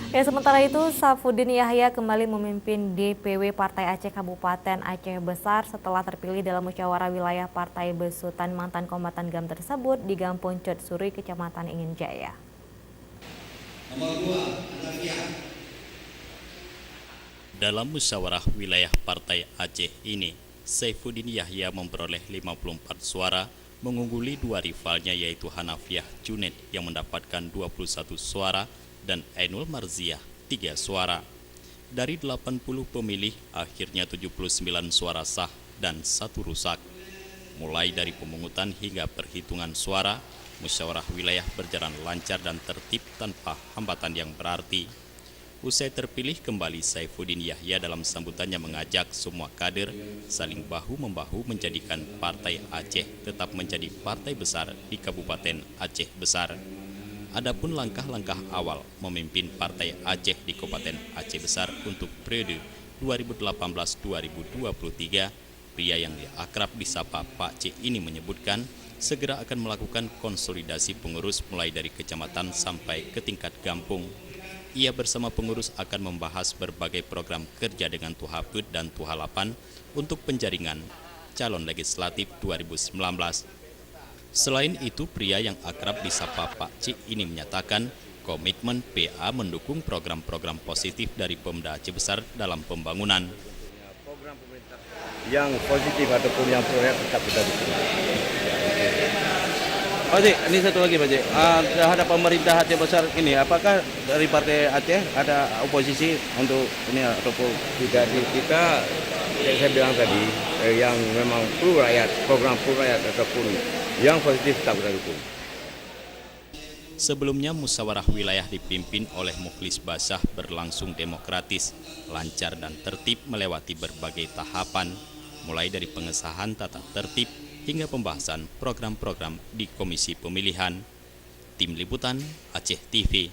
Sementara itu, Safudin Yahya kembali memimpin DPW Partai Aceh Kabupaten Aceh Besar setelah terpilih dalam musyawarah wilayah Partai Besutan mantan kombatan GAM tersebut di Gampung Cot Suri, Kecamatan Ingin Jaya. Dalam musyawarah wilayah Partai Aceh ini, Saifuddin Yahya memperoleh 54 suara, mengungguli dua rivalnya yaitu Hanafiah Junaid yang mendapatkan 21 suara dan Ainul Marziah 3 suara. Dari 80 pemilih, akhirnya 79 suara sah dan 1 rusak. Mulai dari pemungutan hingga perhitungan suara, musyawarah wilayah berjalan lancar dan tertib tanpa hambatan yang berarti. Usai terpilih kembali, Saifuddin Yahya dalam sambutannya mengajak semua kader saling bahu-membahu menjadikan Partai Aceh tetap menjadi partai besar di Kabupaten Aceh Besar. Adapun langkah-langkah awal memimpin Partai Aceh di Kabupaten Aceh Besar untuk periode 2018-2023, pria yang akrab disapa Pak C ini menyebutkan segera akan melakukan konsolidasi pengurus mulai dari kecamatan sampai ke tingkat kampung. Ia bersama pengurus akan membahas berbagai program kerja dengan Tuhaput dan Tuhalapan untuk penjaringan calon legislatif 2019. Selain itu, pria yang akrab disapa Pak Cik ini menyatakan komitmen PA mendukung program-program positif dari Pemda Aceh Besar dalam pembangunan. Program pemerintah yang positif ataupun yang proyek tetap kita dukung. Pak Cik, ini satu lagi Pak Cik, terhadap pemerintah Aceh Besar ini, apakah dari Partai Aceh ada oposisi untuk ini ataupun Kita yang saya bilang tadi, yang memang pro rakyat, program pro rakyat ataupun yang positif tetap kita dukung. Sebelumnya, musyawarah wilayah dipimpin oleh Mukhlis Basah berlangsung demokratis, lancar dan tertib melewati berbagai tahapan, mulai dari pengesahan tata tertib hingga pembahasan program-program di Komisi Pemilihan. Tim Liputan Aceh TV.